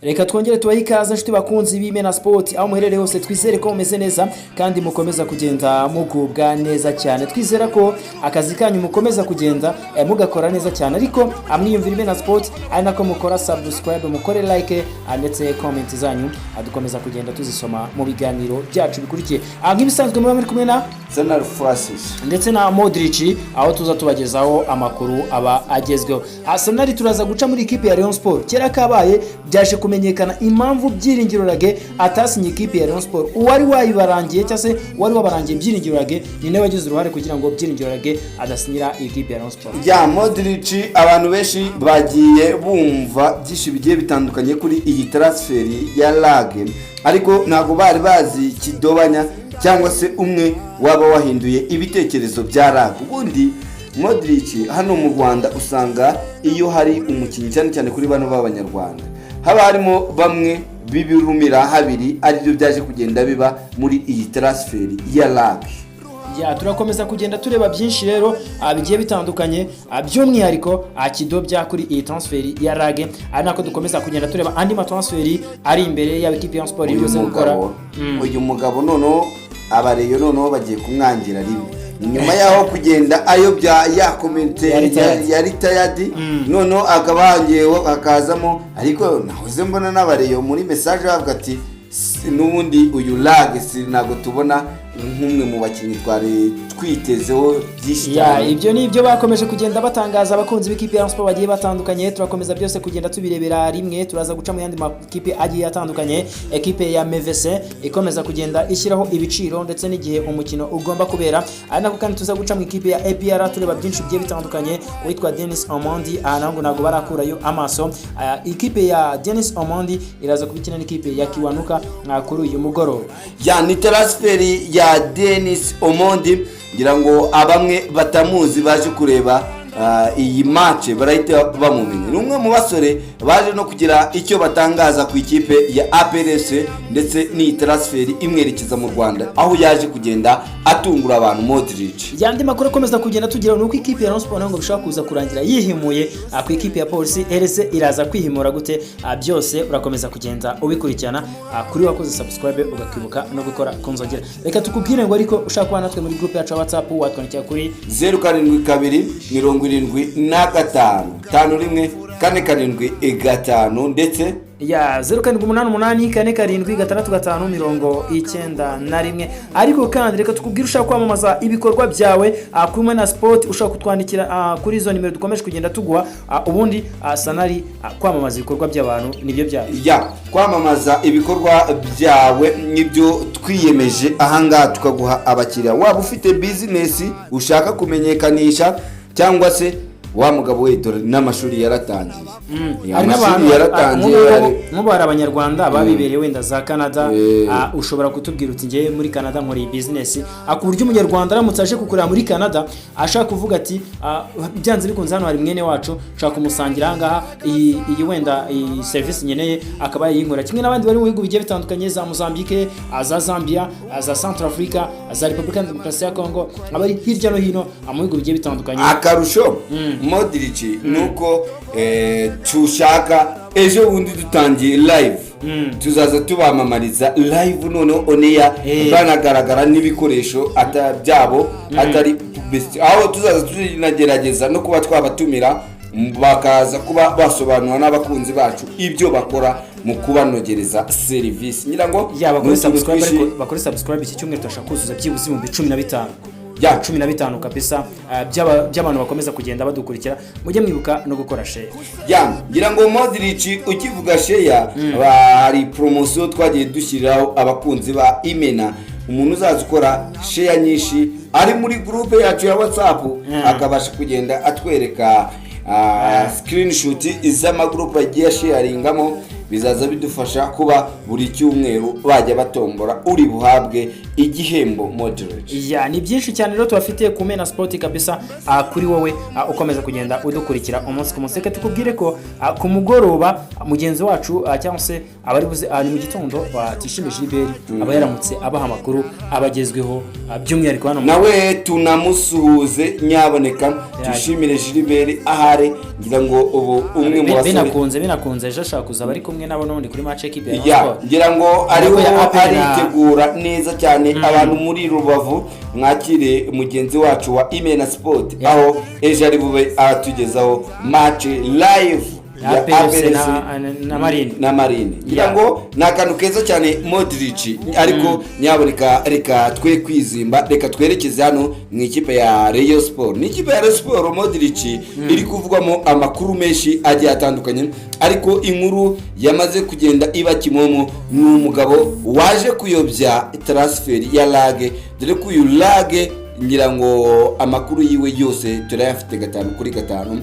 Reka twongere tubahe ikaze nshuti bakunzi b'Imena Sport aho muherereye hose, twizere ko mumeze neza kandi mukomeza kugenda mugubwa neza cyane. Twizera ko akazi kanyu mukomeza kugenda mugakora neza cyane, ariko amwiyumvira Imena Sport ari nako mukora subscribe, mukore like ndetse comment zanyu dukomeza kugenda tuzisoma mu biganiro byacu bikurikiye. Nk'ibisanzwe muri kumwe na Zenar Francis ndetse na Modric, aho tuza tubagezaho amakuru aba agezweho. Arsenal turaza guca muri ikipe ya Rayon Sport. Kera kabaye byaje kumenyekana impamvu Byiringiro Rage atasinye ikipe ya Rayon Sport. Uwari wayibarangiye cyangwa se wari wabarangiye Byiringiro Rage ni nawe wagize uruhare kugira ngo Byiringiro Rage adasinyira ikipe ya Rayon Sport. Ya Modric, abantu benshi bagiye bumva byinshi bigiye bitandukanye kuri iyi transfer ya Rage, ariko ntago bari bazi kidobanya cyangwa se umwe waba wahinduye ibitekerezo bya Rage. Ubundi Modric hano mu Rwanda usanga iyo hari umukinnyi cyane cyane kuri bano b'abanyarwanda haba harimo bamwe bibirumira habiri, aribyo byaje kugenda biba muri iyi transfer ya Rage. Ya turakomeza kugenda tureba byinshi rero bigiye bitandukanye, by'umwihariko kidobya kuri iyi transfer ya Rage, ari nako dukomeza kugenda tureba andi ma transfer ari imbere ya equipe ya Sport iri gukora. Uyu mugabo noneho abareyo noneho bagiye kumwangira rimwe nyuma yaho kugenda ayobya ya komite ya retired, noneho akabangiyeho akazamo, ariko nahoze mbona n'abareyo muri message bavuga ati n'ubundi uyu Rage ntabwo tubona nk'umwe mu bakinnyi twari twitezeho byinshi cyane. Ibyo ni ibyo bakomeje kugenda batangaza abakunzi b'ikipe ya Sport bagiye batandukanye. Turakomeza byose kugenda tubirebera rimwe, turaza guca mu yandi makipe agiye atandukanye. Ekipe ya MVC ikomeza kugenda ishyiraho ibiciro ndetse n'igihe umukino ugomba kubera, ari nako kandi tuza guca mu ikipe ya APR tureba byinshi bigiye bitandukanye. Witwa Denis Omondi ntabwo barakurayo amaso. Ikipe ya Denis Omondi iraza kubikina n'ikipe ya Kiwanuka kuri uyu mugoroba. Ni transfer ya Denis Omondi, ngira ngo abamwe batamuzi baje kureba iyi match barahita bamumenya. Ni umwe mu basore baje no kugira icyo batangaza ku ikipe ya APRS ndetse ni transfer imwerekeza mu Rwanda, aho yaje kugenda atungura abantu. Modric yandi makuru akomeza kugenda tugira nuko ikipe ya Rayon Sport ngo bishaka kuza kurangira yihimuye ku ikipe ya Police. RC iraza kwihimura gute? Byose urakomeza kugenda ubikurikirana kuri wakoze subscribe ugakibuka no gukora konzogera. Reka tukubwire ngo ariko ushaka kuba natwe muri group yacu ya WhatsApp watwandikira kuri 0772 ndetse ya 0788466591. Ariko kandi reka tukubwire ushaka kwamamaza ibikorwa byawe kuri Imena Sport, ushaka kutwandikira kuri izo nimero dukomeje kugenda tuguha, ubundi Sanari kwamamaza ibikorwa by'abantu nibyo byawe. Kwamamaza ibikorwa byawe nibyo twiyemeje ahangaha tukaguha abakiriya. Waba ufite business ushaka kumenyekanisha cyangwa se wa mugabo we dore n'amashuri yaratangiye. Amashuri yaratangiye nk'ubu hari abanyarwanda babibereye wenda za Canada. Ushobora kutubwira uti ngiye muri Canada nkora business, ku buryo umunyarwanda aramutse aje kukurira muri Canada ashaka kuvuga ati byanze bikunze hano hari mwene wacu ushaka kumusangira ahangaha iyi wenda iyi service nyeneye akaba yinkora, kimwe n'abandi bari mu bihugu bigiye bitandukanye za Mozambique, za Zambia, za Centrafrica, za Republika Demokarasi ya Congo, abari hirya no hino mu bihugu bigiye bitandukanye. Akarusho Modric nuko tushaka ejo bundi dutangiye live, tuzaza tubamamariza live noneho oneya banagaragara n'ibikoresho byabo atari best, aho tuzaza tunagerageza no kuba twabatumira bakaza kuba basobanura n'abakunzi bacu ibyo bakora mu kubanogereza service. Ngira ngo bakore subscribe iki cyumweru turashaka kuzuza byibuze mu 15 ya 15 kabisa by'abantu bakomeza kugenda badukurikira. Mujye mwibuka no gukora share. Ngira ngo Modric ukivuga share hari promotion twagiye dushyiraho abakunzi ba Imena. Umuntu uzaza ukora share nyinshi ari muri group yacu ya WhatsApp akabasha kugenda atwereka screenshot iz'amagroup agiye sharingamo, bizaza bidufasha kuba buri cyumweru bajya batombora uri buhabwe igihembo Modric. Ni byinshi cyane rero tubafitiye ku Imena Sport kabisa kuri wowe ukomeza kugenda udukurikira umunsi ku munsi. Reka tukubwire ko ku mugoroba mugenzi wacu cyangwa se abari buze mu gitondo batishimije Gilbert aba yaramutse abaha amakuru abagezweho by'umwihariko hano nawe tunamusuhuze nyaboneka dushimire Gilbert ahare. Ngira ngo ubu umwe mu basore binakunze ejo ashaka kuza bari kumwe kumwe nabo n'ubundi kuri match equipe ya Sport ngira ngo ariho aritegura neza cyane abantu muri Rubavu mwakire mugenzi wacu wa Imena Sport aho ejo ari bube atugezaho match live ya APRC na Marine ngira ngo nakantu keza cyane Modric ariko nyaboneka reka twe kwizimba reka twerekeze hano mu ikipe ya Rayon Sport ni ikipe ya Rayon Sport Modric iri kuvugwamo amakuru menshi agiye atandukanye ariko inkuru yamaze kugenda iba kimomo ni umugabo waje kuyobya transfer ya Lage dore ko uyu Lage ngira ngo amakuru yiwe yose turayafite 5/5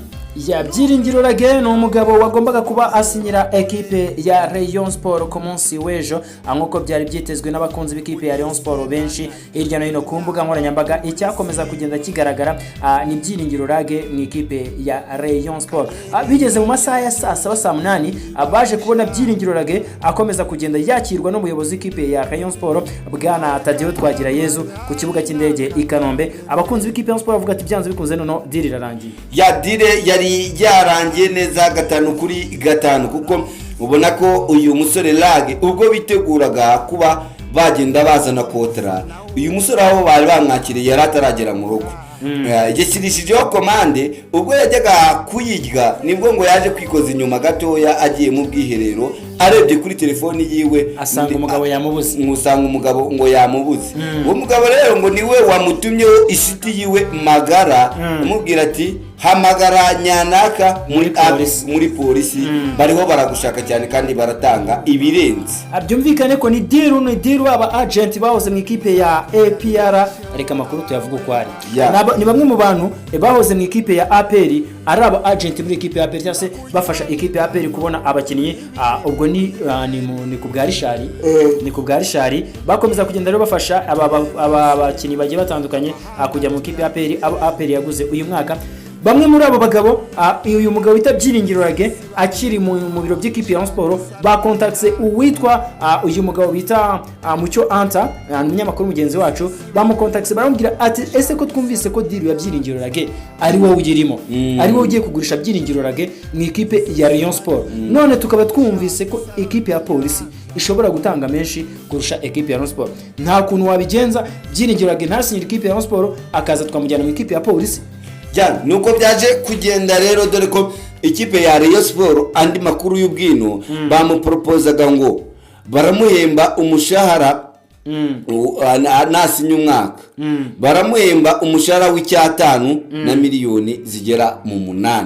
ya Byiringiro Lage ni umugabo wagombaga kuba asinyira equipe ya Rayon Sport ku munsi w'ejo nkuko byari byitezwe n'abakunzi b'ikipe ya Rayon Sport benshi hirya no hino ku mbuga nkoranyambaga icyakomeza kugenda kigaragara ni Byiringiro Lage mu ikipe ya Rayon Sport bigeze mu masaha ya saa 8 baje kubona Byiringiro Lage akomeza kugenda yakirwa n'umuyobozi w'ikipe ya Rayon Sport bwana Tadeo Twagirayezu ku kibuga cy'indege i Kanombe abakunzi b'ikipe ya Rayon Sport bavuga ati byanze bikunze none deal irarangiye ya deal yari yarangiye neza 5/5 kuko ubona ko uyu musore Lage ubwo biteguraga kuba bagenda bazana kotra uyu musore aho bari bamwakiriye yarataragera mu rugo yashyirishijeho komande ubwo yajyaga kuyirya nibwo ngo yaje kwikoza inyuma gatoya agiye mu bwiherero arebye kuri telefoni yiwe asanga umugabo yamubuze musanga umugabo ngo yamubuze uwo mugabo rero ngo niwe wamutumyeho isiti yiwe magara umubwira ati hamagara nyanaka muri polisi bariho baragushaka cyane kandi baratanga ibirenze abyumvikane ko ni deal aba agent bahoze mu ikipe ya APR ariko amakuru tuyavuga uko ari ni bamwe mu bantu bahoze mu ikipe ya APR ari aba agent muri ikipe ya APR cyangwa se bafasha ikipe ya APR kubona abakinnyi ubwo ni ku bwa Rishari ni ku bwa Rishari bakomeza kugenda rero bafasha aba bakinnyi bagiye batandukanye kujya mu ikipe ya APR yaguze uyu mwaka bamwe muri abo bagabo uyu mugabo wita Byiringiro Lage akiri mu biro by'ikipe ya Sport ba contactse uwitwa uyu mugabo bita Mucyo Anta umunyamakuru mugenzi wacu bamucontactse baramubwira ati ese ko twumvise ko deal ya Byiringiro Lage ari wowe ugirimo ari wowe ugiye kugurisha Byiringiro Lage mu ikipe ya Rayon Sport none tukaba twumvise ko ikipe ya polisi ishobora gutanga menshi kurusha equipe ya Rayon Sport nta kuntu wabigenza Byiringiro Lage ntasinyira ikipe ya Rayon Sport akaza twamujyana mu ikipe ya polisi nuko byaje kugenda rero dore ko ikipe ya Rayon Sport andi makuru y'ubwino bamupropozaga ngo baramuhemba umushahara nasinya umwaka baramuhemba umushahara w'icyatanu na miliyoni zigera mu 8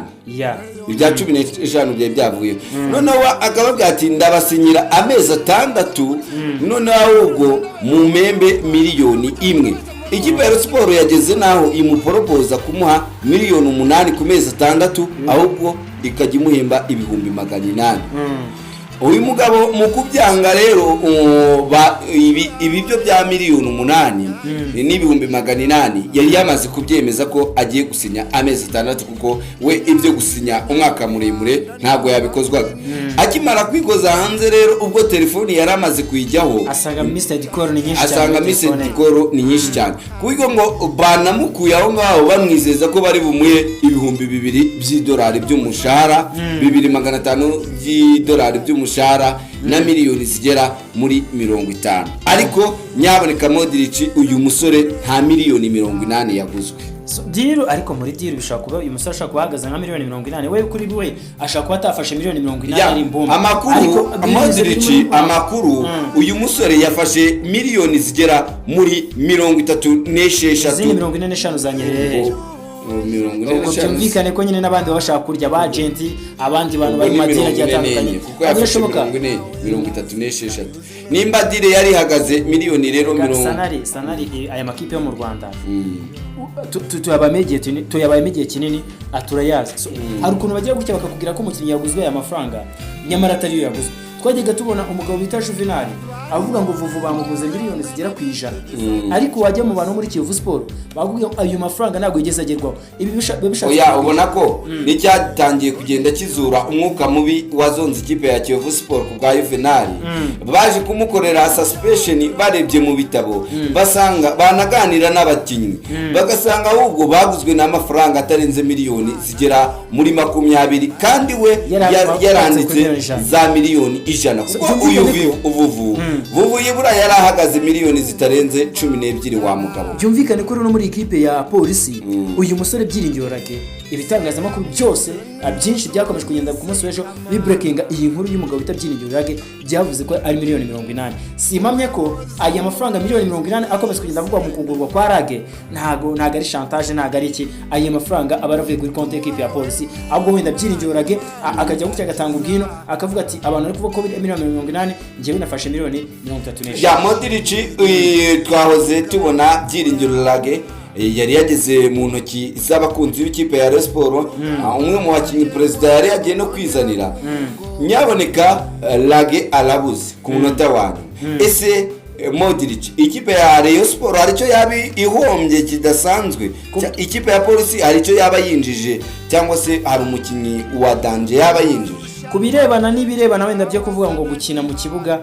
ibya 15 bye byavuye noneho akababwira ati ndabasinyira amezi 6 noneho ahubwo mu membe miliyoni 1 ikipe ya Sport yageze naho imuporopoza kumuha miliyoni 8 ku mezi 6 ahubwo ikajya imuhemba ibihumbi 800 uyu mugabo mu kubyanga rero ibi byo bya miliyoni 8 n'ibihumbi 800 yari yamaze kubyemeza ko agiye gusinya amezi 6 kuko we ibyo gusinya umwaka muremure ntabwo yabikozwaga akimara kwikoza hanze rero ubwo telefoni yari amaze kuyijyaho asanga Mr Dikoro ni nyinshi cyane kuko ngo banamukuye aho ngaho bamwizeza ko bari bumuhe ibihumbi 2 by'idolari by'umushahara 2500 by'idolari by'umushahara na miliyoni zigera muri 50 ariko nyaboneka Modric uyu musore nta miliyoni 80 yaguzwe deal ariko muri deal bishaka kuba uyu musore ashaka kuhagaza nka miliyoni 80 we kuri we ashaka kuba atafashe miliyoni 80 ari imbumba amakuru Modric amakuru uyu musore yafashe miliyoni zigera muri 36 zini 45 zanyerere byumvikane ko nyine n'abandi bashaka kurya ba agent abandi bantu bari madina agiye atandukanye kuko yafashe 36 nimba dire yari hagaze miliyoni rero 40 sanari aya makipe yo mu Rwanda tuyabaye igihe kinini aturayazi hari ukuntu bagiye gutya bakakubwira ko umukinnyi yaguzwe aya mafaranga nyamara atari yo yaguzwe twajyaga tubona umugabo bita Juvenal avuga ngo Vuvu bamuguze miliyoni zigera ku 100 ariko wajya mu bantu muri Kiyovu Sport bavuga ayo mafaranga ntabwo yigeze agerwaho. Ibi bishaka oya ubona ko n'icyatangiye kugenda kizura umwuka mubi wazonze ikipe ya Kiyovu Sport ku bwa Juvenal baje kumukorera suspension barebye mu bitabo basanga banaganira n'abakinnyi bagasanga ahubwo baguzwe n'amafaranga atarenze miliyoni zigera muri 20 kandi we yaranditse za miliyoni 100 kuko uyu Vuvu yibura yarahagaze miliyoni zitarenze 12 wa mugabo. Byumvikane ko no muri ikipe ya polisi uyu musore Byiringiro Rage ibitangazamakuru byose byinshi byakomeje kugenda ku munsi w'ejo bibreakinga iyi nkuru y'umugabo bita Byiringiro Rage byavuze ko ari miliyoni 80. Simpamye ko aya mafaranga miliyoni 80 akomeza kugenda avugwa mu kugurwa kwa Rage ntago ari chantage ntago ari iki. Aya mafaranga abaravuye kuri konti y'ikipe ya polisi ahubwo wenda Byiringiro Rage akajya gutya agatanga ubwino akavuga ati abantu ari kuvuga ko miliyoni 80 ngiye nafashe miliyoni 35. Ya Modric twahoze tubona Byiringiro Rage yari yageze mu ntoki z'abakunzi b'ikipe ya Rayon Sport umwe mu bakinnyi perezida yari yagiye no kwizanira nyaboneka Rage arabuze ku munota wanyu. Ese Modric ikipe ya Rayon Sport haricyo yabi ihombye kidasanzwe, ikipe ya polisi haricyo yaba yinjije cyangwa se hari umukinnyi wa danje yaba yinjije kubirebana n'ibirebana wenda byo kuvuga ngo gukina mu kibuga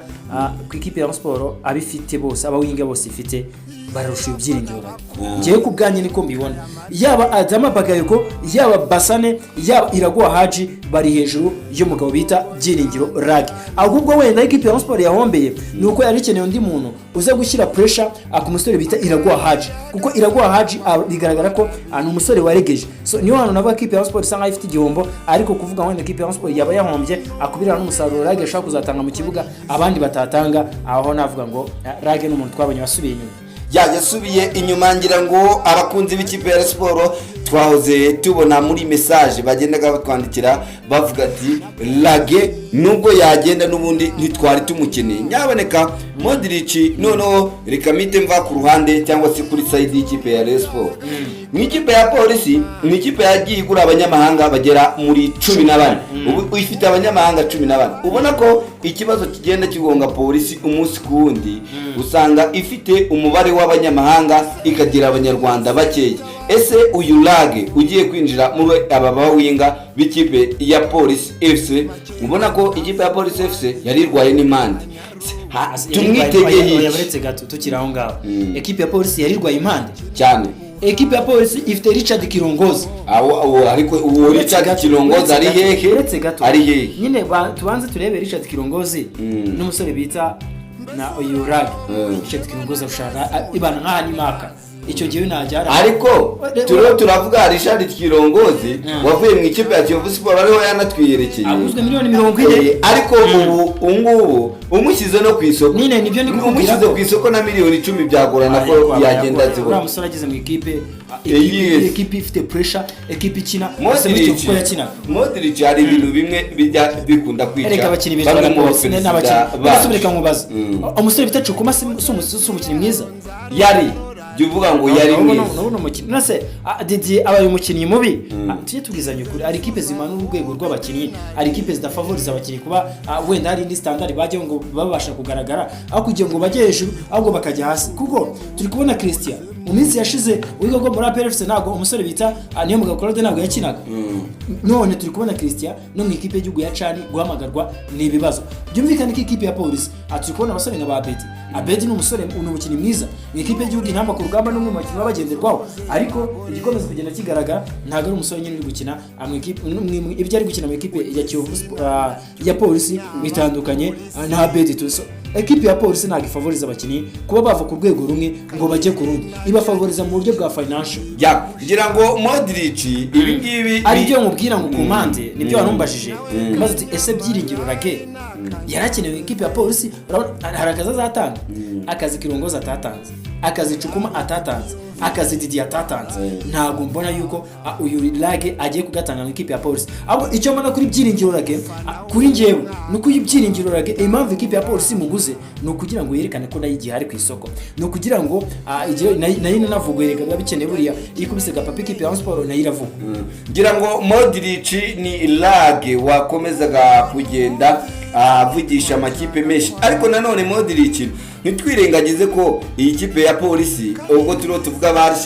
ku ikipe ya Sport abifite bose abawinga bose ifite bararusha Byiringiro Rage. Ngiye kubganye niko mbibona yaba Adama Bagayoko yaba Basane yaba Iraguha Haji bari hejuru y'umugabo bita Byiringiro Rage. Ahubwo wenda ikipe ya Sport yahombeye nuko yari ikeneye undi muntu uza gushyira pressure ku musore bita Iraguha Haji kuko Iraguha Haji bigaragara ko ni umusore waregeje. So niyo hano navuga ikipe ya Sport isanga ifite igihombo ariko kuvuga wenda ikipe ya Sport yaba yahombye akubirana n'umusaruro Rage ashaka kuzatanga mu kibuga abandi batatanga aho navuga ngo Rage n'umuntu twabonye wasubiye inyuma yasubiye inyuma ngira ngo abakunzi b'ikipe ya Sport twahoze tubona muri message bagendaga batwandikira bavuga ati Rage nubwo yagenda n'ubundi ntitwari tumukeneye. Nyaboneka Modric noneho reka mite mva ku ruhande cyangwa se kuri side y'ikipe ya Sport. Mu ikipe ya polisi mu ikipe yagiye igura abanyamahanga bagera muri 14 ubu ifite abanyamahanga 14. Ubona ko ikibazo kigenda kigonga polisi umunsi ku wundi usanga ifite umubare w'abanyamahanga ikagira abanyarwanda bakeya. Ese uyu Rage ugiye kwinjira muri aba bawinga b'ikipe ya Police FC ubona ko ikipe ya Police FC yari irwaye n'imande tumwitegeye yabaretse gato tukiraho ngaho ekipe ya Police yari irwaye imande cyane. Ekipe ya Police ifite Richard Kirongozi ariko uwo Richard Kirongozi ari hehe nyine tubanze turebe Richard Kirongozi n'umusore bita na uyu Rage. Richard Kirongozi ushaka ibana nka Nimaka icyo gihe najyara ariko turavuga Richard Kirongozi wavuye mu ikipe ya Kiyovu Sport ariho yanatwiyerekeye aguzwe miliyoni 40 ariko ubu umushyize no ku isoko nine nibyo ni umushyize ku isoko na miliyoni 10 byagorana ko yagenda zibona. Ura musore ageze mu ikipe ifite pressure ekipe ikina Modric hari ibintu bimwe bijya bikunda kwica ereka abakinnyi bitwara mu bosine n'abakinnyi basubireka mubaza umusore bita Cukuma si umukinnyi mwiza yari uvuga ngo yari mwiza no mukino nase Didier abaye umukinnyi mubi tuje tugizanye kuri ari equipe zimanura urwego rw'abakinnyi ari equipe zidafavoriza abakinnyi kuba wenda hari indi standard bajye ngo babasha kugaragara aho kugira ngo bajye hejuru ahubwo bakajya hasi kuko turi kubona Christian mu minsi yashize wiga ko muri APRFC ntago umusore bita niyo mugabo Claude ntago yakinaga none turi kubona Christian no mu ikipe y'igihugu ya Cani guhamagarwa n'ibibazo byumvikana ko ikipe ya Police turi kubona abasore nka Abedi ni umusore umukinnyi mwiza mu ikipe y'igihugu intamba ku rugamba no mu makino bagenderwaho ariko igikomeza kugenda kigaragara ntago ari umusore nyine uri gukina mu ikipe ibyo ari gukina mu ikipe ya Kiyovu ya Police bitandukanye na Abedi tuso ekipe ya Police ntago ifavoriza abakinnyi kuba bava ku rwego rumwe ngo bajye ku rundi ibafavoriza mu buryo bwa financial ngira ngo Modric ibi ngibi ari byo nkubwira ngo kumande nibyo warumbajije maze ati ese Byiringiro Rage yarakenewe ekipe ya Police hari akazi azatanga akazi Kirongozi atatanze akazi Cukuma atatanze akazi Didier atatanze ntago mbona yuko uyu Rage agiye kugatanga mu ekipe ya Police ahubwo icyo mbona kuri Byiringiro Rage kuri njyewe nuko uyu Byiringiro Rage impamvu ekipe ya Police muguze no kugira ngo yerekane ko nayo igihe hari ku isoko no kugira ngo nayo navuga yereka bikeneye buriya ikubise gapapa ekipe ya Sport nayo iravuga ngira ngo Modric ni Rage wakomezaga kugenda avugisha amakipe menshi, ariko nanone Modric ntitwirengagize ko iyi kipe ya polisi ubwo turiho tuvuga ba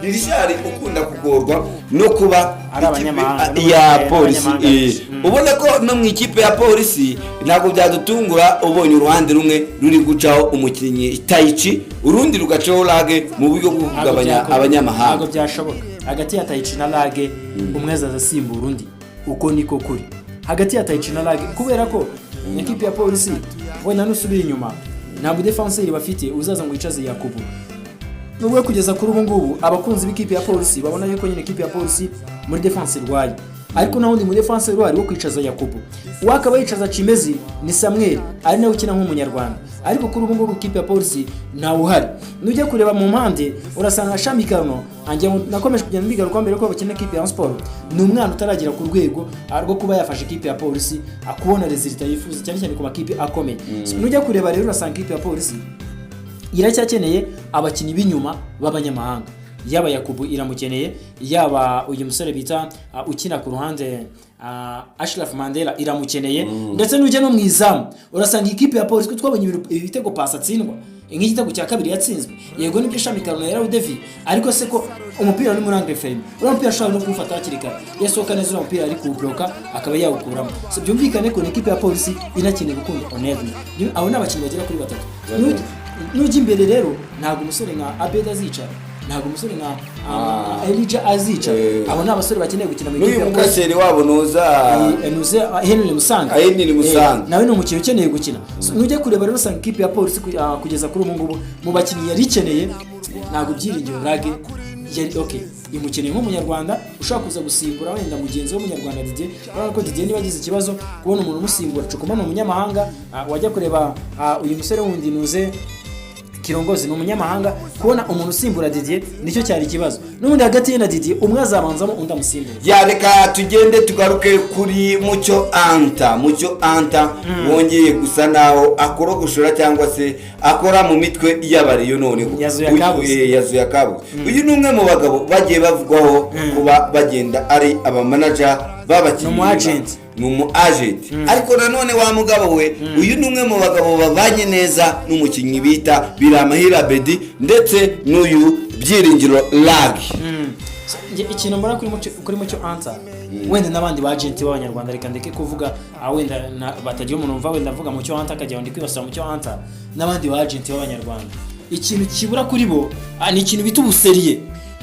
Rishari ukunda kugorwa no kuba ya polisi. Ubona ko no mu ikipe ya polisi ntabwo byadutungura ubonye uruhande rumwe ruri gucaho umukinnyi Taichi, urundi rugacaho Lage mu buryo bwo kugabanya abanyamahanga. Ntabwo byashoboka hagati ya Taichi na Lage, umwe azasimbura undi, uko niko kuri hagati ya Taichi na Lage, kubera ko ikipe ya polisi wenda nusubira inyuma ntabwo defenseur bafite uzaza ngo yicaze Yakubu. Nubwo kugeza kuri ubu ngubu abakunzi b'ikipe ya polisi babona yuko nyine ikipe ya polisi muri defense rwaye, ariko naho ndi muri defense rwaye wo kwicaza Yakubu, wakaba yicaza Chimezi ni Samuel ari nawe ukina nk'umunyarwanda, ariko kuri ubu ngubu ikipe ya polisi ntawe uhari. Nujya kureba mu mpande urasanga Shamikano anjye nakomeje kugenda mbigaruka mbere ko bakina ikipe ya Sport ni umwana utaragira ku rwego rwo kuba yafashe ikipe ya polisi akubona resultat yifuza cyane cyane ku makipe akomeye. Nujya kureba rero urasanga ikipe ya polisi iracyakeneye abakinnyi b'inyuma b'abanyamahanga, yaba Yakubu iramukeneye, yaba uyu musore bita ukina ku ruhande Ashraf Mandela iramukeneye, ndetse n'ujya no mu izamu urasanga ikipe ya polisi twabonye ibitego pasa atsindwa, nk'igitego cya kabiri yatsinzwe, yego nibyo Shamikano yarawu Devi, ariko se ko umupira uri muri angle frame uriya mupira ashobora no kuwufata hakiri kare, yasohoka neza uriya mupira ari kuwubloka akaba yawukuramo. So byumvikane ko ikipe ya polisi inakeneye gukunda Oneville, abo ni abakinnyi bagera kuri batatu. Nujya imbere rero ntabwo umusore nka Abed azicara, ntabwo umusore nka Elijah azicara, abo ni abasore bakeneye gukina mu ikipe ya polisi. N'uyu wabo nuza Henry Musanga nawe ni umukinnyi ukeneye gukina. Nujya kureba rero usanga ikipe ya polisi kugeza kuri ubu ngubu mu bakinnyi yari ikeneye ntabwo byiringiro Lage yari imukeneye nk'umunyarwanda ushaka kuza gusimbura wenda mugenzi w'umunyarwanda Didier. Urabona ko Didier niba agize ikibazo kubona umuntu umusimbura Cukuma ni umunyamahanga, wajya kureba uyu musore wundi nuze Kirongozi ni umunyamahanga, kubona umuntu usimbura Didier nicyo cyari ikibazo. N'ubundi hagati ye na Didier umwe azabanzamo undi amusimbura. Reka tugende tugaruke kuri Mucyo Anta wongeye gusa naho akorogoshora cyangwa se akora mu mitwe y'abariyo none yazuye akabuze. Uyu ni umwe mu bagabo bagiye bavugwaho kuba bagenda ari abamanager b'abakinnyi, ni umu agent, ariko nanone wa mugabo we uyu ni umwe mu bagabo babanye neza n'umukinnyi bita Biramahire Abedi ndetse n'uyu Byiringiro Lage. Ikintu mbona kuri Mucyo Anta wenda n'abandi ba agent b'abanyarwanda, reka ndeke kuvuga wenda batagiye umuntu umva wenda avuga Mucyo Anta akajya ndi kwibasira Mucyo Anta n'abandi ba agent b'abanyarwanda. Ikintu kibura kuri bo ni ikintu bita ubuseriye.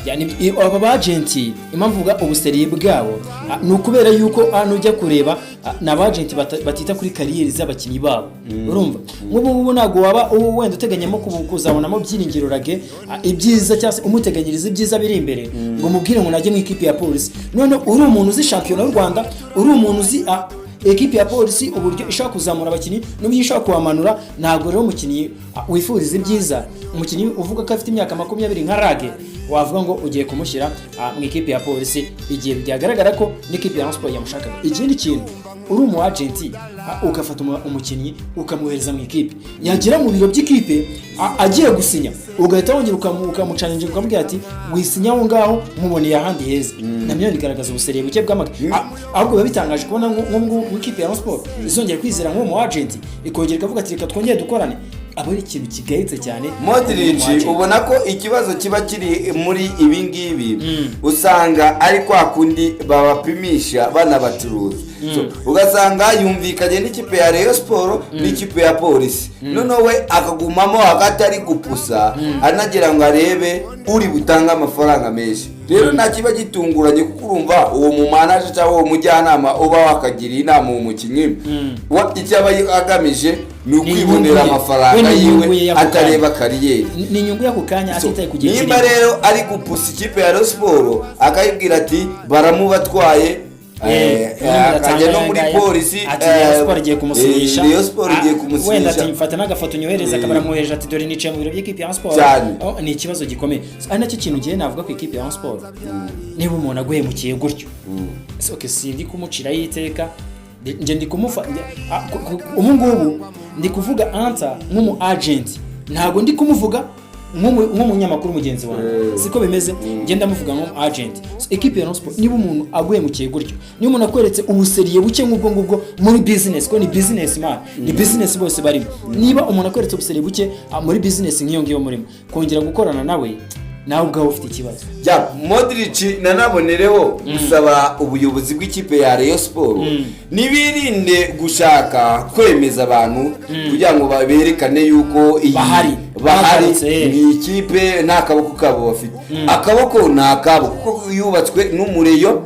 Yani aba ba agent impamvu uvuga ubuseriye bwabo ni ukubera yuko nujya kureba na agent batita kuri kariyeri z'abakinnyi babo. Urumva nk'ubu ntago waba wenda uteganyamo kuzabonamo Byiringiro Lage ibyiza cyase umuteganyiriza ibyiza biri imbere ngo mubwire ngo najye mu ikipe ya polisi, none uri umuntu uzi champion y'u Rwanda, uri umuntu uzi ekipe ya polisi uburyo ishaka kuzamura abakinnyi n'uburyo ishaka kubamanura. Ntabwo rero umukinnyi wifuriza ibyiza, umukinnyi uvuga ko afite imyaka 20 nka Lage wavuga ngo ugiye kumushyira mu ikipe ya polisi igihe byagaragara ko n'ikipe ya Sport yamushakaga. Ikindi kintu uri umu agent ugafata umukinnyi ukamwohereza mu ikipe, yagera mu biro by'ikipe agiye gusinya ugahita wongera ukamucaninga ukamubwira ati wisinya aho ngaho muboneye ahandi heza. Namyo bigaragaza ubuseriye buke bw'amaka, ahubwo biba bitangaje kubona mu ikipe ya Sport izongera kwizera nk'umu agent ikongera ikavuga ati reka twongere dukorane. Abo ari ikintu kigayitse cyane. Modric ubona ko ikibazo kiba kiri muri ibi ngibi usanga ari kwa kundi babapimisha banabacuruza. Ugasanga yumvikanye n'ikipe ya Rayon Sport n'ikipe ya polisi, none we akagumamo hagati ari gupusa anagira ngo arebe uri butanga amafaranga menshi. Rero nta kiba gitunguranye kuko urumva uwo mu manager cyangwa uwo mujyanama uba wakagira inama mu mukinnyi icyaba agamije ni ukwibonera amafaranga yiwe atareba kariyeri, ni inyungu y'ako kanya atitaye kugira ikindi. Nimba rero ari gupusa ikipe ya Rayon Sport akayibwira ati baramubatwaye akajya no muri polisi Rayon Sport igiye kumusinyisha, wenda ati mfata n'agafoto nyohereza akabaramwohereje ati dore nicaye mu biro by'ikipe ya Sport. Ni ikibazo gikomeye, ari nacyo kintu giye navuga ku ikipe ya Sport. Niba umuntu aguhemukiye gutyo sindi kumucira yiteka, nje ndi kumufa ngubu ndi kuvuga Anta nk'umu agent, ntago ndi kumuvuga nk'umunyamakuru mugenzi wanjye siko bimeze ngenda muvuga nko agent. Equipe ya Rayon Sport niba umuntu aguhemukiye gutyo, niba umuntu akweretse ubuseriye buke nk'ubwo ngubwo muri business, ko ni business man, ni business bose barimo, niba umuntu akweretse ubuseriye buke muri business nk'iyo ngiyo murimo, kongera gukorana nawe ubwawe ufite ikibazo. Modric nanabonereho gusaba ubuyobozi bw'ikipe ya Rayon Sport nibirinde gushaka kwemeza abantu kugira ngo baberekane yuko bahari ni ikipe nta kaboko kabo bafite. Akaboko nta kabo kuko yubatswe n'umureyo,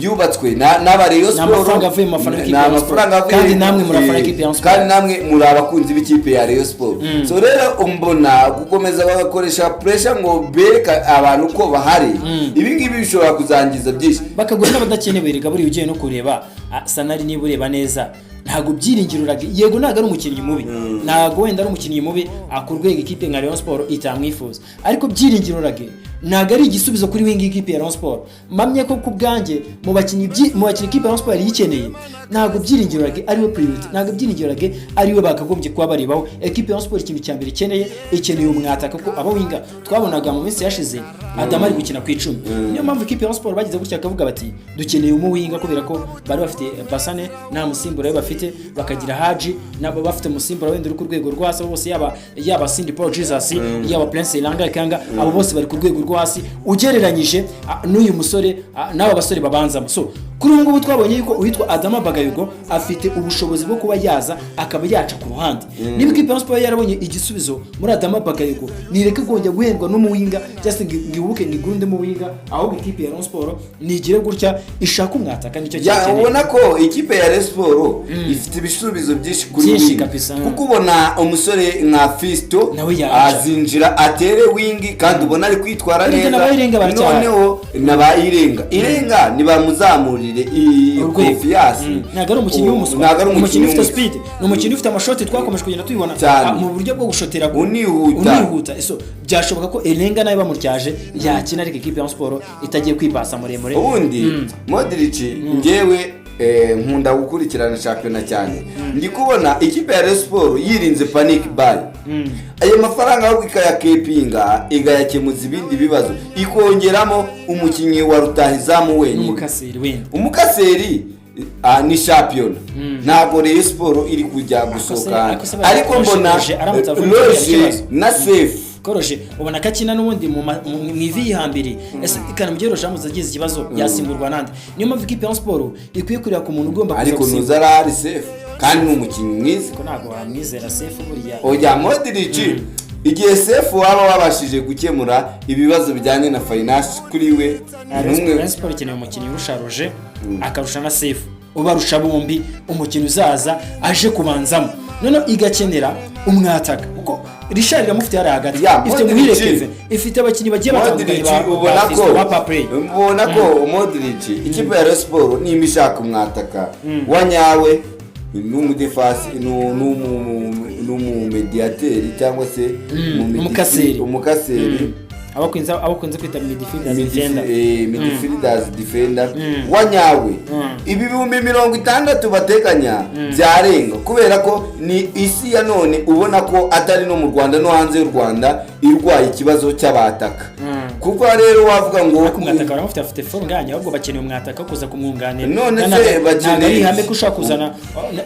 yubatswe n'aba Rayon Sport, kandi namwe murafana ikipe ya Sport, kandi namwe muri abakunzi b'ikipe ya Rayon Sport. So rero mbona gukomeza bagakoresha pressure ngo bereka abantu ko bahari, ibi ngibi bishobora kuzangiza byinshi, bakagura n'abadakenewe. Erega buri ugiye no kureba Sanari niba ureba neza ntago byiringiruraga, yego ntago ari umukinnyi mubi, ntago wenda ari umukinnyi mubi akurwega ikipe nka Rayon Sport itamwifuza, ariko byiringiruraga ntago ari igisubizo kuri wingi ikipe ya Rayon Sport. Mamye ko kubwanjye mu bakinnyi ikipe ya Rayon Sport yari yikeneye, ntago byiringiruraga ariwe priority, ntago byiringiruraga ariwe bakagombye kuba baribaho. Ikipe ya Rayon Sport ikintu cyambere ikeneye umwataka, kuko abo winga twabonaga mu minsi yashize Adama ari gukina ku 10. Niyo mpamvu ikipe ya Rayon Sport bagize gutya akavuga bati dukeneye umuwinga, kubera ko bari bafite Basane nta musimbura bafite, bakagira Haji nabo bafite musimbura wenda uri ku rwego rwo hasi bose, yaba Cindy Paul Jesus, yaba Prince Ilanga Kanga, abo bose bari ku rwego rwo hasi ugereranyije n'uyu musore n'aba basore babanzamo. So kuri ubu ngubu twabonye yuko uwitwa Adama Bagayugo afite ubushobozi bwo kuba yaza akaba yaca ku ruhande. Niba ikipe ya Sport yarabonye igisubizo muri Adama Bagayugo, nireke kongera guhendwa n'umuwinga just ngibuke ngigundi mu winga, ahubwo ikipe ya Sport nigire gutya ishaka umwataka, nicyo cyane. Ubona ko ikipe ya Sport ifite ibisubizo byinshi kuri wingi, kuko ubona umusore nka Fisto azinjira atere wingi kandi ubona ari kwitwara neza. Noneho nabayirenga nibamuzamurire confiance, ntago ari umukinnyi w'umuswa, umukinnyi ufite speed, ni umukinnyi ufite amashoti twakomeje kugenda tubibona mu buryo bwo gushotera unihuta. So byashoboka ko Elenga nawe bamutyaje yakina, ariko ikipe ya Sport itagiye kwibasa muremure. Ubundi Modric ngewe nkunda gukurikirana championnat cyane, ndi kubona ikipe ya Rayon Sport yirinze panic buy. Ayo mafaranga ahubwo ikayakepinga igayakemuza ibindi bibazo, ikongeramo umukinnyi wa rutahizamu wenyine, umukaseri ni champion. Ntabwo Rayon Sport iri kujya gusoka, ariko mbona Roche na Safe Koroje ubona kakina n'ubundi mu ivi yihambiri, ese ikana mugero jamuza agize ikibazo yasimburwa nande. Niyo mpamvu ikipe ya Sport ikwiye kurira ku muntu ugomba kuza, ariko nuzara ari Safe kandi n'umukinnyi mwiza, ko ntago wamwizera Safe buriya. Oya Modric igihe Safe waba wabashije gukemura ibibazo bijyanye na finance kuri we, Rayon Sport ikeneye umukinnyi urusha Roje akarusha na Safe, ubarusha bombi umukinnyi uzaza aje kubanzamo, none igakenera umwataka kuko Richard yamufite yari hagati, ifite muhire Keve, ifite abakinnyi bagiye batandukanye ubona ko Modric ikipe ya Rayon Sport ni imishaka umwataka wanyawe n'umudefense n'umumediateur cyangwa se umukaseri abakunze kwita midfielders defender wanyawe. Ibi 60 batekanya byarenga, kubera ko ni isi ya none ubona ko atari no mu Rwanda no hanze y'u Rwanda irwaye ikibazo cy'abataka. Kuko rero wavuga ngo umwataka baramufite afite fonganya, ahubwo bakeneye umwataka kuza kumwunganira. None se bakeneye ihame ko ushaka kuzana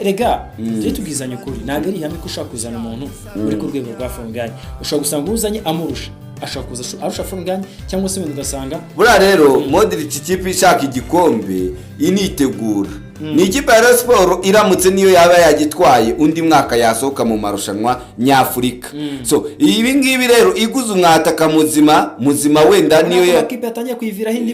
rega je tubwizanye kuri, ntago ari ihame ko ushaka kuzana umuntu uri ku rwego rwa fonganya, ushaka gusanga uzanye amurusha ashaka kuza arusha fonganya, cyangwa se wenda ugasanga bura. Rero Modric ikipe ishaka igikombe initegura, ni ikipe ya Rayon Sport iramutse niyo yaba yagitwaye undi mwaka yasohoka mu marushanwa nyafurika. So ibi ngibi rero iguze umwataka muzima wenda niyo ikipe yatangiye kwivira hindi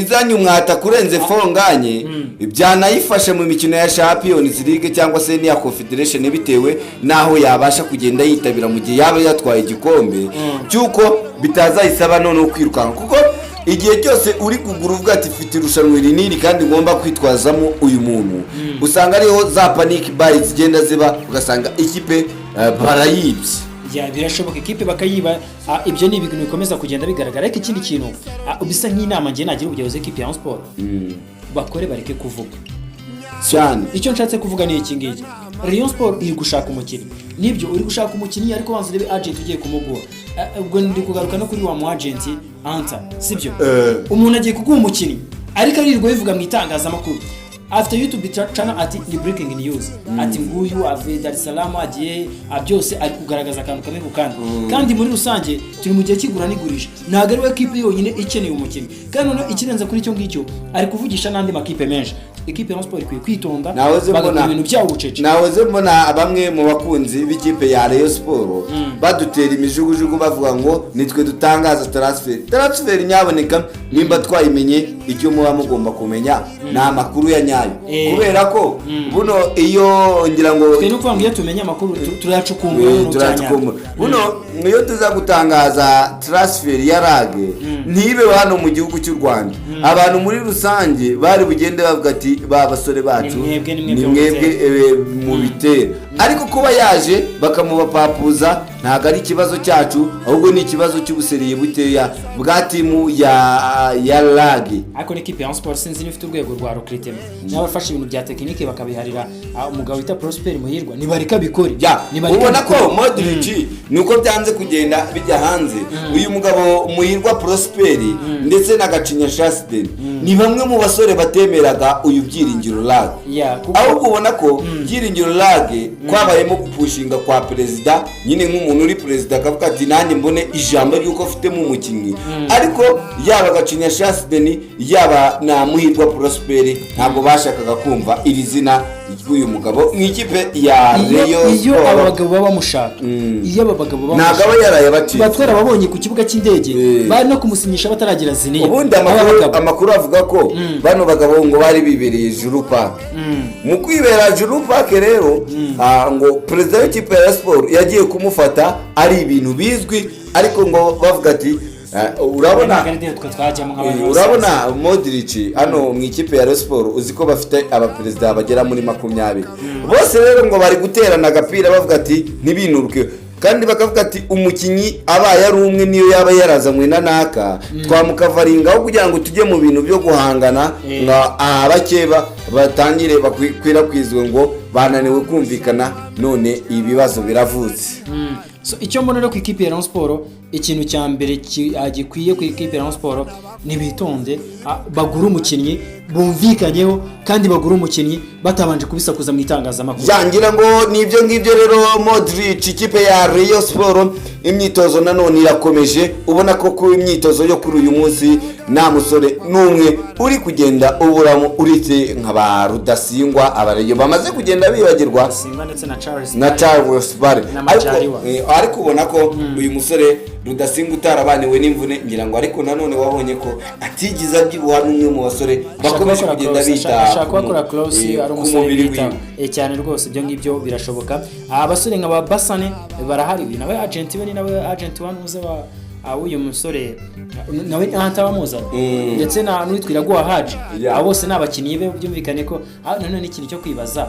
izanye umwataka kurenze fonganye, byanayifasha mu mikino ya Champions League cyangwa se niya Confederation, bitewe naho yabasha kugenda yitabira mu gihe yaba yatwaye igikombe cyuko bitazayisaba none kwirukanka, kuko igihe cyose uri kugura uvuga ati mfite irushanwa rinini kandi ngomba kwitwazamo uyu muntu, usanga ariho za panic buy zigenda ziba, ugasanga ikipe barayibye. Birashoboka ikipe bakayiba. Ibyo ni ibintu bikomeza kugenda bigaragara, ariko ikindi kintu ubisa nk'inama ngiye nagira ubuyobozi bw'ikipe ya Sport bakore bareke kuvuga cyane. Icyo nshatse kuvuga ni iki ngiki, Rayon Sport iri gushaka umukinnyi nibyo uri gushaka umukinnyi ariko banza urebe agent ugiye kumugura. Ubwo ndi kugaruka no kuri wa mu agent anta sibyo umuntu agiye kuguha umukinnyi ariko aririrwa bivuga mu itangazamakuru after YouTube channel ati ni breaking news ati nguyu ave Dar es Salaam agiye byose ari kugaragaza akantu kamwe kandi muri rusange turi mu gihe kigura n'igurisha ntago ari we equipe yonyine ikeneye umukinnyi kandi no ikirenza kuri cyo ngicyo ari kuvugisha n'andi makipe menshi. Equipe ya Sport ikwiye kwitonda bagakora ibintu byawo bucece. Nahoze mbona bamwe mu bakunzi b'ikipe ya Rayon Sport badutera imijugujugu bavuga ngo nitwe dutangaza transfer nyaboneka nimba twayimenye icyo muba mugomba kumenya na makuru ya nyayo kubera ko buno iyo ngira ngo twe no kwambye tumenye amakuru turayacukumbura buno niyo tuza gutangaza transfer ya Rage ntibe hano mu gihugu cy'u Rwanda abantu muri rusange bari bugende bavuga ati ba basore bacu ni mwebwe mu bitera ariko kuba yaje bakamubapapuza ntago ari ikibazo cyacu ahubwo ni ikibazo cy'ubuseriye buteya bwa timu ya Rage. Ariko ni equipe ya Sport sinzi nifite urwego rwa recruitment n'abafasha ibintu bya tekinike bakabiharira umugabo wita Prosper Muhirwa nibarika bikore ubona ko Modric nuko byanze kugenda bijya hanze uyu mugabo Muhirwa Prosper ndetse na Gacinya Shasden ni bamwe mu basore batemeraga uyu Byiringiro Rage ahubwo ubona ko Byiringiro Rage kwabayemo gupushinga kwa perezida nyine nk'umuntu uri perezida akavuga ati nanjye mbone ijambo ry'uko afite mu mukinnyi ariko yaba Gacinya Shasden yaba na Muhirwa Prosper ntabwo bashakaga kumva iri zina ry'uyu mugabo mu ikipe ya Rayon Sport. Iyo abagabo baba mushaka iyo abagabo baba ntabwo aba yarayabatiye batwara babonye ku kibuga cy'indege bari no kumusinyisha bataragira ziniye. Ubundi amakuru avuga ko bano bagabo ngo bari bibereye Juru Park mu kwibera Juru Park rero ngo perezida w'ikipe ya Sport yagiye kumufata ari ibintu bizwi ariko ngo bavuga ati urabona Modric hano mu ikipe ya Rayon Sport uzi ko bafite abaperezida bagera muri 20 bose rero ngo bari guterana agapira bavuga ati ntibinurwe kandi bakavuga ati umukinnyi abaye ari umwe niyo yaba yarazanywe na naka twamukavaringa aho kugira ngo tujye mu bintu byo guhangana nga abakeba batangire bakwirakwizwe ngo bananiwe kumvikana none ibibazo biravutse. So icyo mbona rero ku ikipe ya Rayon Sport ikintu cya mbere gikwiye ku ikipe ya Rayon Sport ni bitonde bagura umukinnyi bumvikanyeho kandi bagura umukinnyi batabanje kubisakuza mu itangazamakuru. Yangira ngo nibyo ngibyo rero Modric ikipe ya Rayon Sport imyitozo nanone irakomeje ubona ko ku imyitozo yo kuri uyu munsi nta musore n'umwe uri kugenda uburamo uretse nk'aba Rudasingwa abareyo bamaze kugenda bibagirwa na Charles Bare ariko ubona ko uyu musore Rudasingwa utarabaniwe n'imvune ngira ngo ariko nanone wabonye ko atigiza byibuha n'umwe mu basore bakomeje kugenda bita ashaka gukora close ari umusore bita cyane rwose ibyo ngibyo birashoboka. Abasore nk'aba Basane barahari nawe agent we ni nawe agent wanuze wa uyu musore nawe antabamuza ndetse na n'utwira gwa Haji bose n'abakinnyi be byumvikane ko none n'ikintu cyo kwibaza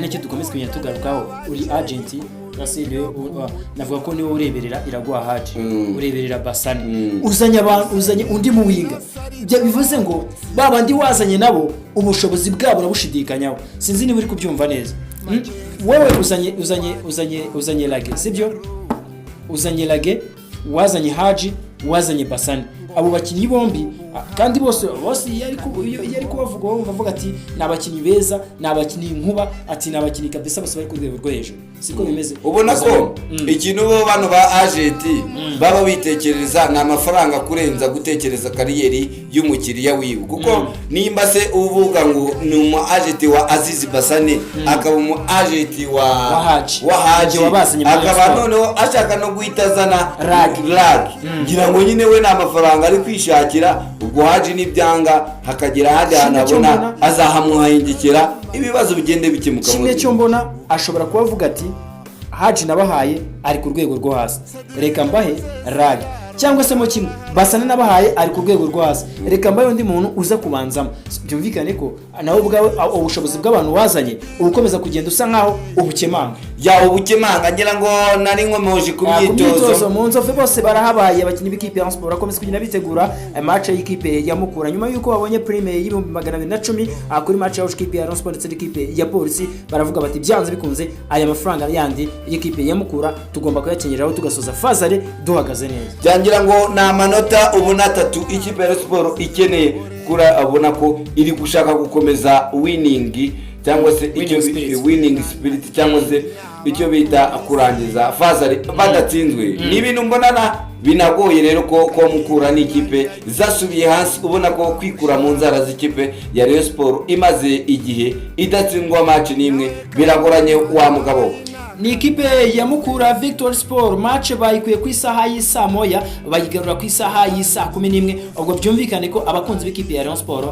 nicyo dukomeza kunya tugarukaho uri agent Nasile navuga ko niwe ureberera Iragwa Haji ureberera Basane uzanye undi mu winga bivuze ngo babandi wazanye nabo ubushobozi bwabo nabushidikanyaho sinzi niba uri kubyumva neza wewe uzanye Rage sibyo uzanye Rage wazanye Haji wazanye Basane abo bakinnyi bombi kandi bose yari kubavuga bavuga ati nabakinnyi beza nabakinnyi nkuba ati nabakinnyi kabisa bose bari ku rwego rwo hejuru siko bimeze. Ubona ko ikintu bo bano ba agent baba bitekereza na amafaranga kurenza gutekereza kariyeri y'umukiriya wiwe kuko nimba se uvuga ngo ni umu agent wa Azizi Basane akaba umu agent wa Haji akaba noneho ashaka no guhitazana Rage ngira ngo nyine we na amafaranga ari kwishakira ubwo Haji n'ibyanga hakagira handi hanabona azahamuhahindikira ibibazo bigende bikemuka. Kimwe cyo mbona ashobora kubavuga ati Haji nabahaye ari ku rwego rwo hasi reka mbahe Rage cyangwa se mo kimwe Basane nabahaye ari ku rwego rwaza reka mbaye undi muntu uza kubanzamo byumvikane ko nawe ubwawe ubushobozi bw'abantu wazanye ubukomeza kugenda usa nkaho ubukemanga ubukemanga ngira ngo nari nkomeje ku myitozo mu Nzove bose barahabaye abakinnyi b'ikipe ya Rayon Sport bakomeza kugenda bitegura match y'ikipe ya Mukura nyuma yuko babonye prime y'ibihumbi 210 kuri match y'ikipe ya Rayon Sport ndetse n'ikipe ya Polisi baravuga bati byanze bikunze aya mafaranga yandi y'ikipe ya Mukura tugomba kuyakenyeraho tugasoza fazare duhagaze neza byangira ngo na amanota ubu natatu ikipe ya Rayon Sport ikeneye kura abona ko iri gushaka gukomeza winning cyangwa se icyo winning spirit cyangwa se icyo bita kurangiza fazare badatsinzwe ni ibintu mbonana binagoye rero ko Mukura n'ikipe zasubiye hasi ubona ko kwikura mu nzara z'ikipe ya Rayon Sport imaze igihe idatsindwa match n'imwe biragoranye wa mugabo ni ikipe ya Mukura Victory Sport match bayikuye ku isaha y'isa moya bayigarura ku isaha y'isa 11 ubwo byumvikane ko abakunzi b'ikipe ya Rayon Sport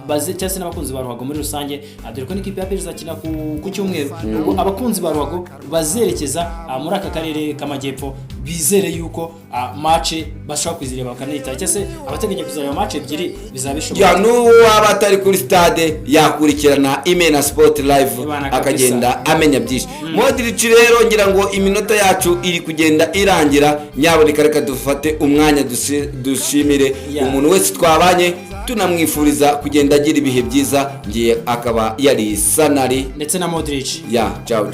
baze cyase n'abakunzi ba Ruhago muri rusange dore ko n'ikipe ya Peri zakina ku cyumweru ubwo abakunzi ba Ruhago bazerekeza muri aka karere k'amajyepfo bizere yuko match bashaka kwizireba bakanita cyase abateganya kuzareba match ebyiri bizabishoboka ya no abatari kuri stade yakurikirana Imena Sport Live akagenda amenya byinshi Modric rero ngira ngo iminota yacu iri kugenda irangira nyaboneka reka dufate umwanya dushimire umuntu wese twabanye tunamwifuriza kugenda agira ibihe byiza ngiye akaba yari Sanari ndetse na Modric ciao